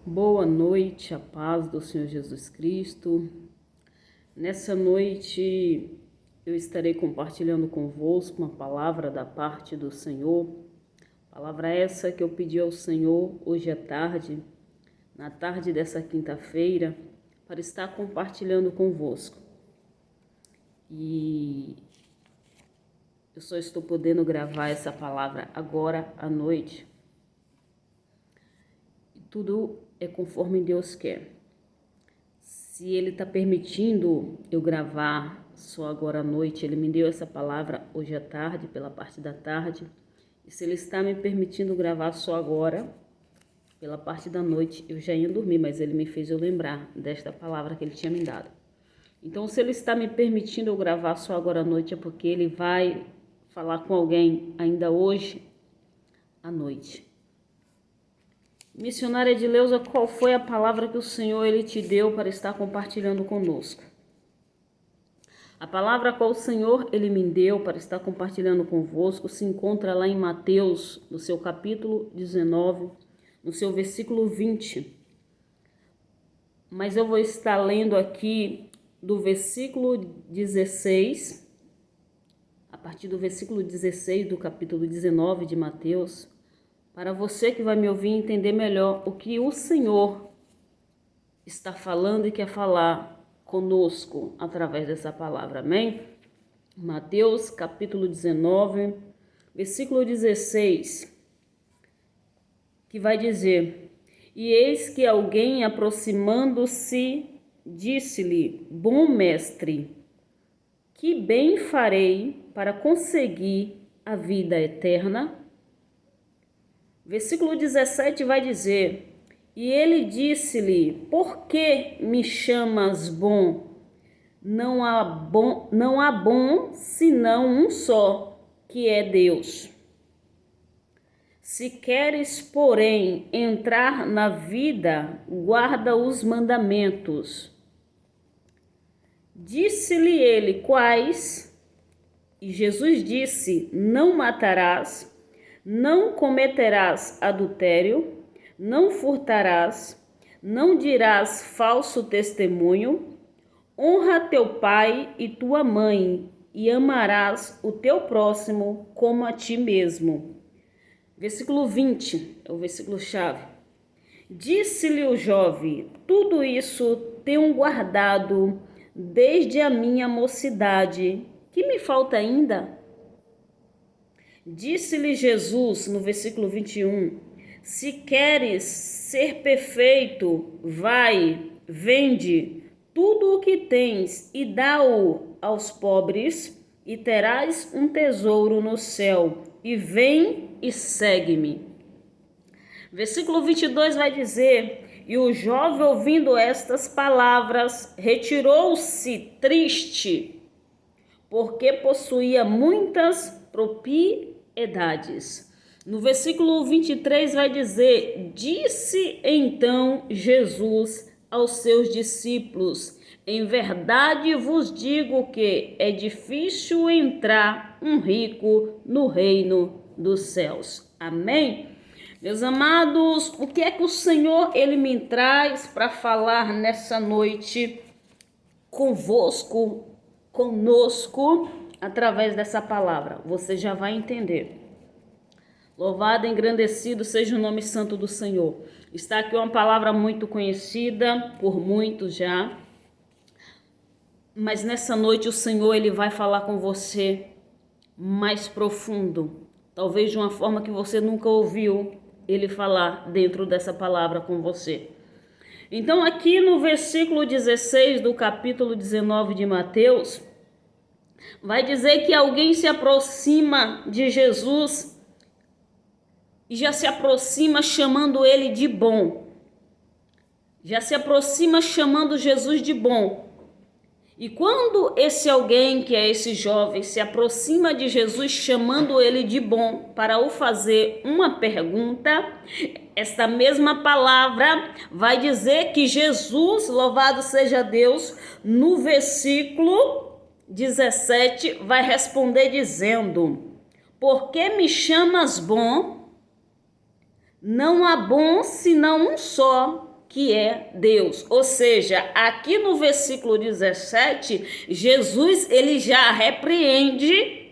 Boa noite, a paz do Senhor Jesus Cristo. Nessa noite eu estarei compartilhando convosco uma palavra da parte do Senhor. Palavra essa que eu pedi ao Senhor hoje à tarde, na tarde dessa quinta-feira, para estar compartilhando convosco. E eu só estou podendo gravar essa palavra agora à noite. Tudo é conforme Deus quer. Se Ele está permitindo eu gravar só agora à noite, Ele me deu essa palavra hoje à tarde, pela parte da tarde. E se Ele está me permitindo gravar só agora, pela parte da noite, eu já ia dormir, mas Ele me fez eu lembrar desta palavra que Ele tinha me dado. Então, se Ele está me permitindo eu gravar só agora à noite, é porque Ele vai falar com alguém ainda hoje à noite. Missionária Edileuza, qual foi a palavra que o Senhor Ele te deu para estar compartilhando conosco? A palavra qual o Senhor Ele me deu para estar compartilhando convosco se encontra lá em Mateus, no seu capítulo 19, no seu versículo 20. Mas eu vou estar lendo aqui do versículo 16, a partir do versículo 16 do capítulo 19 de Mateus, para você que vai me ouvir entender melhor o que o Senhor está falando e quer falar conosco através dessa palavra, amém? Mateus capítulo 19, versículo 16, que vai dizer: E eis que alguém aproximando-se disse-lhe: Bom mestre, que bem farei para conseguir a vida eterna? Versículo 17 vai dizer: E ele disse-lhe: Por que me chamas bom? Não há bom senão um só, que é Deus. Se queres, porém, entrar na vida, guarda os mandamentos. Disse-lhe ele: Quais? E Jesus disse: Não matarás, não cometerás adultério, não furtarás, não dirás falso testemunho, honra teu pai e tua mãe, e amarás o teu próximo como a ti mesmo. Versículo 20, é o versículo chave. Disse-lhe o jovem: Tudo isso tenho guardado desde a minha mocidade. Que me falta ainda? Disse-lhe Jesus, no versículo 21, Se queres ser perfeito, vai, vende tudo o que tens e dá-o aos pobres, e terás um tesouro no céu, e vem e segue-me. Versículo 22 vai dizer: E o jovem, ouvindo estas palavras, retirou-se triste, porque possuía muitas propriedades. No versículo 23 vai dizer: Disse então Jesus aos seus discípulos: Em verdade vos digo que é difícil entrar um rico no reino dos céus. Amém? Meus amados, o que é que o Senhor Ele me traz para falar nessa noite convosco, conosco, através dessa palavra? Você já vai entender. Louvado e engrandecido seja o nome santo do Senhor. Está aqui uma palavra muito conhecida por muitos já, mas nessa noite o Senhor Ele vai falar com você mais profundo, talvez de uma forma que você nunca ouviu Ele falar dentro dessa palavra com você. Então aqui no versículo 16 do capítulo 19 de Mateus, vai dizer que alguém se aproxima de Jesus e já se aproxima chamando ele de bom. Já se aproxima chamando Jesus de bom. E quando esse alguém, que é esse jovem, se aproxima de Jesus chamando ele de bom para o fazer uma pergunta, esta mesma palavra vai dizer que Jesus, louvado seja Deus, no versículo 17 vai responder dizendo: Por que me chamas bom? Não há bom senão um só, que é Deus. Ou seja, aqui no versículo 17, Jesus ele já repreende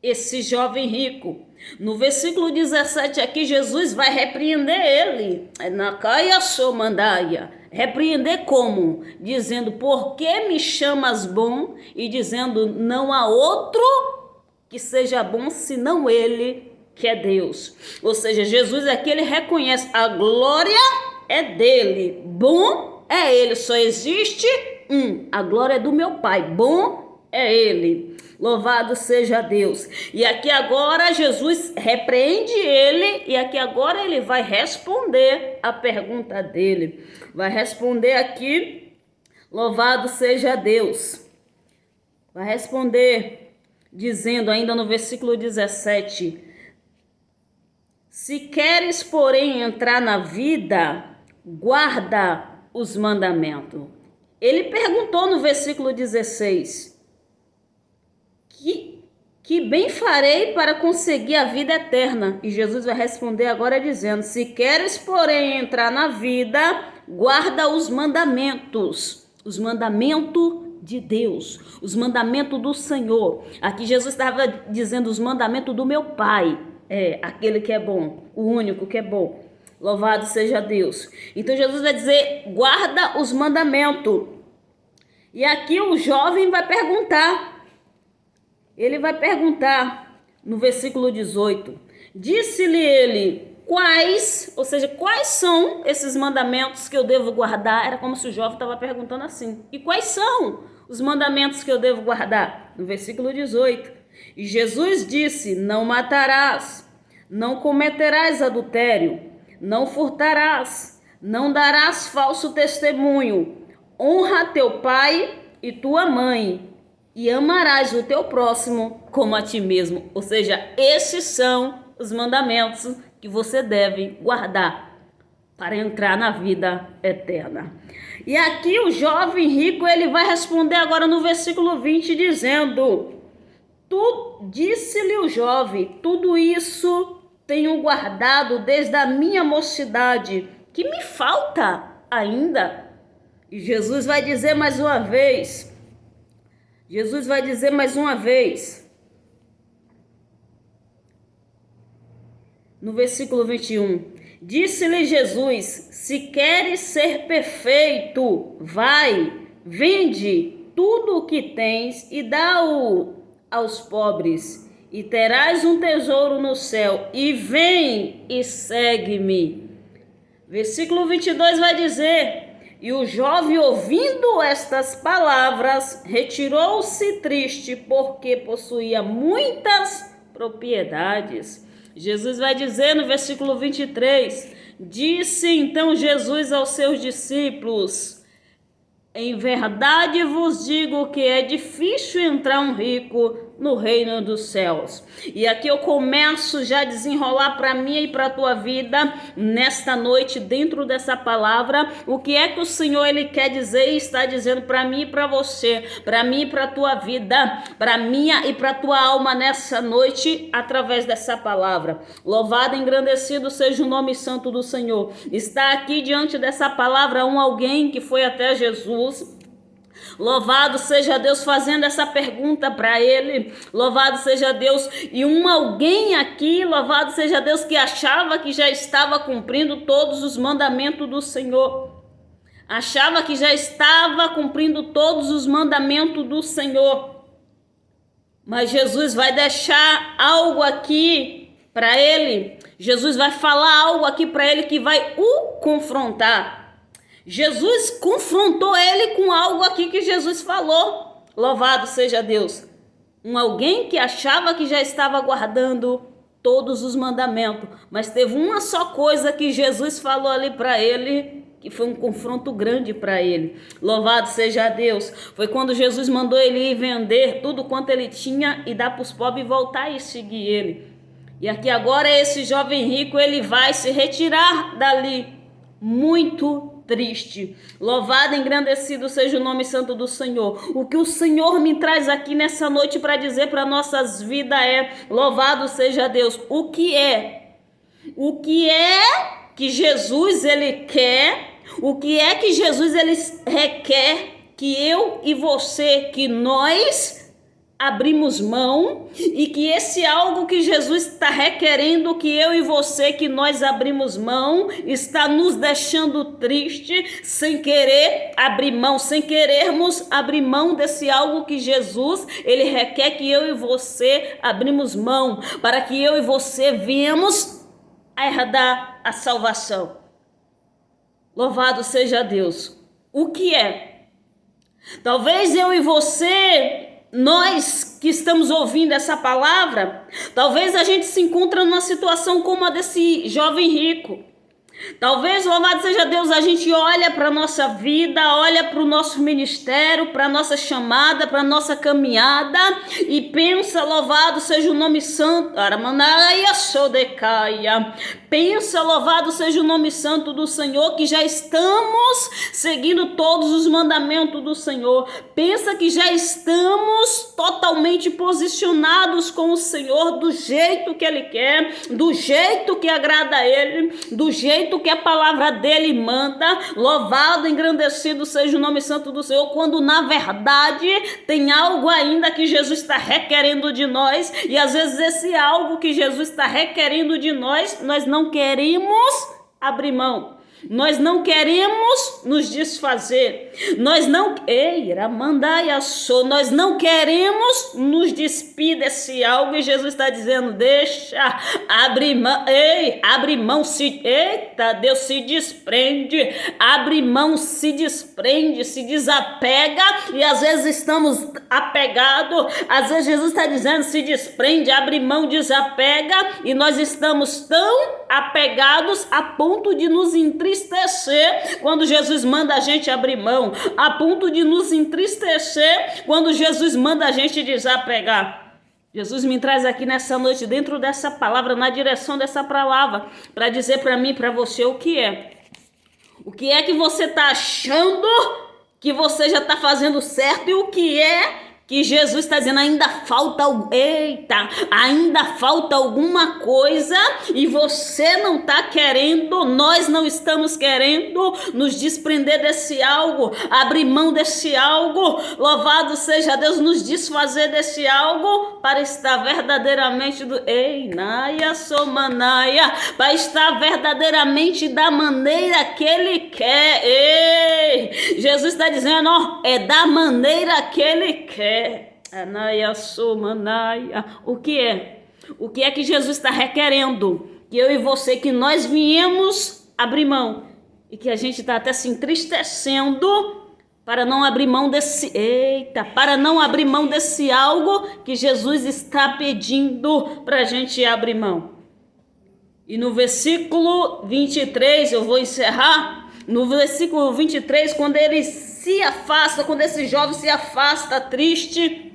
esse jovem rico. No versículo 17 aqui, Jesus vai repreender ele. Na caia somandaia. Repreender como? Dizendo, por que me chamas bom? E dizendo, não há outro que seja bom senão ele, que é Deus. Ou seja, Jesus aqui ele reconhece a glória é dele, bom é ele, só existe a glória é do meu Pai, bom é ele. Louvado seja Deus. E aqui agora Jesus repreende ele e aqui agora ele vai responder a pergunta dele. Vai responder aqui, louvado seja Deus. Vai responder dizendo ainda no versículo 17: se queres, porém, entrar na vida, guarda os mandamentos. Ele perguntou no versículo 16: que bem farei para conseguir a vida eterna? E Jesus vai responder agora dizendo: se queres, porém, entrar na vida, guarda os mandamentos de Deus, os mandamentos do Senhor. Aqui Jesus estava dizendo os mandamentos do meu Pai, aquele que é bom, o único que é bom. Louvado seja Deus. Então Jesus vai dizer: guarda os mandamentos. E aqui o jovem vai perguntar. Ele vai perguntar no versículo 18. Disse-lhe ele: quais, ou seja, quais são esses mandamentos que eu devo guardar? Era como se o jovem estava perguntando assim. E quais são os mandamentos que eu devo guardar? No versículo 18. E Jesus disse: não matarás, não cometerás adultério, não furtarás, não darás falso testemunho, honra teu pai e tua mãe, e amarás o teu próximo como a ti mesmo. Ou seja, esses são os mandamentos que você deve guardar para entrar na vida eterna. E aqui o jovem rico ele vai responder agora no versículo 20 dizendo: disse-lhe o jovem, tudo isso tenho guardado desde a minha mocidade, que me falta ainda? E Jesus vai dizer mais uma vez, no versículo 21, disse-lhe Jesus: se queres ser perfeito, vai, vende tudo o que tens e dá-o aos pobres, e terás um tesouro no céu, e vem e segue-me. Versículo 22 vai dizer: e o jovem, ouvindo estas palavras, retirou-se triste, porque possuía muitas propriedades. Jesus vai dizer no versículo 23, disse então Jesus aos seus discípulos: em verdade vos digo que é difícil entrar um rico no reino dos céus. E aqui eu começo já a desenrolar para mim e para a tua vida nesta noite, dentro dessa palavra, o que é que o Senhor ele quer dizer e está dizendo para mim e para você, para mim e para a tua vida, para minha e para a tua alma nessa noite, através dessa palavra. Louvado e engrandecido seja o nome santo do Senhor. Está aqui diante dessa palavra alguém que foi até Jesus. Louvado seja Deus, fazendo essa pergunta para ele. Louvado seja Deus. E alguém aqui, louvado seja Deus, que achava que já estava cumprindo todos os mandamentos do Senhor. Achava que já estava cumprindo todos os mandamentos do Senhor. Mas Jesus vai deixar algo aqui para ele. Jesus vai falar algo aqui para ele que vai o confrontar. Jesus confrontou ele com algo aqui que Jesus falou. Louvado seja Deus. Alguém que achava que já estava guardando todos os mandamentos, mas teve uma só coisa que Jesus falou ali para ele, que foi um confronto grande para ele. Louvado seja Deus. Foi quando Jesus mandou ele ir vender tudo quanto ele tinha e dar para os pobres e voltar e seguir ele. E aqui agora esse jovem rico, ele vai se retirar dali muito triste. Louvado e engrandecido seja o nome santo do Senhor. O que o Senhor me traz aqui nessa noite para dizer para nossas vidas é: louvado seja Deus. O que é que Jesus ele quer? O que é que Jesus ele requer que eu e você, que nós abrimos mão, e que esse algo que Jesus está requerendo que eu e você, que nós abrimos mão, está nos deixando triste, sem querer abrir mão, sem querermos abrir mão desse algo que Jesus, ele requer que eu e você abrimos mão, para que eu e você venhamos a herdar a salvação. Louvado seja Deus. O que é? Talvez eu e você, nós que estamos ouvindo essa palavra, talvez a gente se encontre numa situação como a desse jovem rico. Talvez, louvado seja Deus, a gente olha para a nossa vida, olha para o nosso ministério, para a nossa chamada, para a nossa caminhada e pensa, louvado seja o nome santo, Aramanaia Sodecaia. Pensa, louvado seja o nome santo do Senhor, que já estamos seguindo todos os mandamentos do Senhor. Pensa que já estamos totalmente posicionados com o Senhor do jeito que Ele quer, do jeito que agrada a Ele, do jeito que a palavra dele manda. Louvado, engrandecido seja o nome santo do Senhor, quando na verdade tem algo ainda que Jesus está requerendo de nós, e às vezes esse algo que Jesus está requerendo de nós, nós não queremos abrir mão. Nós não queremos nos desfazer, nós não queremos nos despir desse algo, e Jesus está dizendo, deixa, abre mão, abre mão, Deus se desprende, abre mão, se desprende, se desapega, e às vezes estamos apegados, às vezes Jesus está dizendo, se desprende, abre mão, desapega, e nós estamos tão apegados a ponto de nos entristecer quando Jesus manda a gente abrir mão, a ponto de nos entristecer quando Jesus manda a gente desapegar. Jesus me traz aqui nessa noite, dentro dessa palavra, na direção dessa palavra, para dizer para mim e para você o que é. O que é que você está achando que você já está fazendo certo, e o que é que Jesus está dizendo, ainda falta alguma coisa, e você não está querendo, nós não estamos querendo nos desprender desse algo, abrir mão desse algo, louvado seja Deus, nos desfazer desse algo, para estar verdadeiramente para estar verdadeiramente da maneira que Ele quer. Jesus está dizendo, é da maneira que Ele quer. O que é? O que é que Jesus está requerendo? Que eu e você, que nós viemos abrir mão, e que a gente está até se entristecendo para não abrir mão desse algo que Jesus está pedindo para a gente abrir mão. E no versículo 23, eu vou encerrar. No versículo 23, quando esse jovem se afasta triste,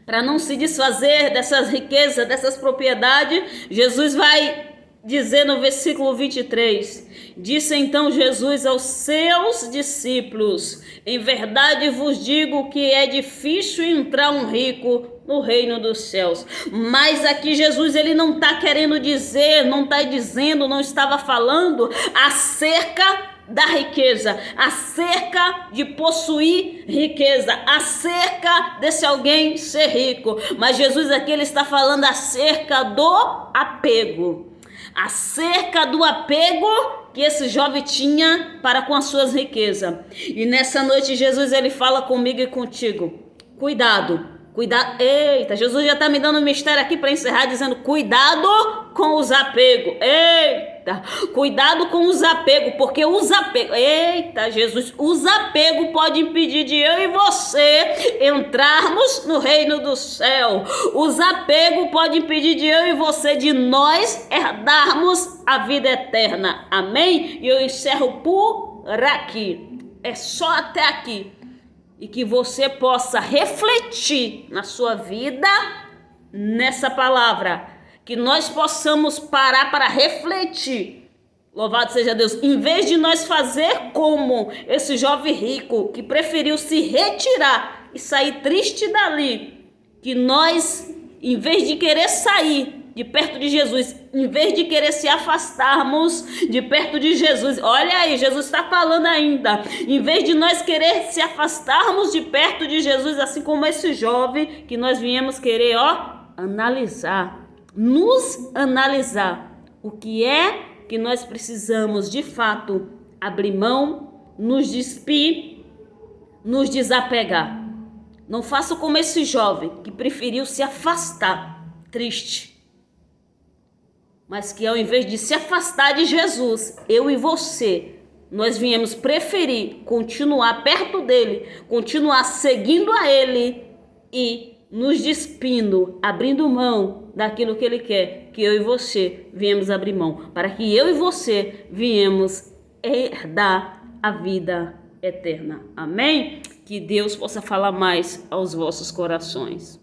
para não se desfazer dessas riquezas, dessas propriedades, Jesus vai dizer no versículo 23, disse então Jesus aos seus discípulos, em verdade vos digo que é difícil entrar um rico no reino dos céus. Mas aqui Jesus, ele não está querendo dizer, não estava falando acerca da riqueza, acerca de possuir riqueza, acerca desse alguém ser rico, mas Jesus aqui ele está falando acerca do apego, que esse jovem tinha para com as suas riquezas. E nessa noite Jesus ele fala comigo e contigo, cuidado, Jesus já está me dando um mistério aqui para encerrar, dizendo, cuidado com os apegos, cuidado com os apegos, porque os apegos, os apegos podem impedir de eu e você entrarmos no reino do céu, os apegos podem impedir de eu e você, de nós herdarmos a vida eterna, amém? E eu encerro por aqui, é só até aqui. E que você possa refletir na sua vida nessa palavra. Que nós possamos parar para refletir. Louvado seja Deus. Em vez de nós fazer como esse jovem rico que preferiu se retirar e sair triste dali. Que nós, em vez de querer sair, de perto de Jesus, em vez de querer se afastarmos de perto de Jesus, olha aí, Jesus está falando ainda, em vez de nós querer se afastarmos de perto de Jesus, assim como esse jovem, que nós viemos querer, nos analisar, o que é que nós precisamos de fato abrir mão, nos despir, nos desapegar. Não faça como esse jovem que preferiu se afastar, triste. Mas que ao invés de se afastar de Jesus, eu e você, nós viemos preferir continuar perto dele, continuar seguindo a ele e nos despindo, abrindo mão daquilo que ele quer que eu e você viemos abrir mão, para que eu e você viemos herdar a vida eterna. Amém? Que Deus possa falar mais aos vossos corações.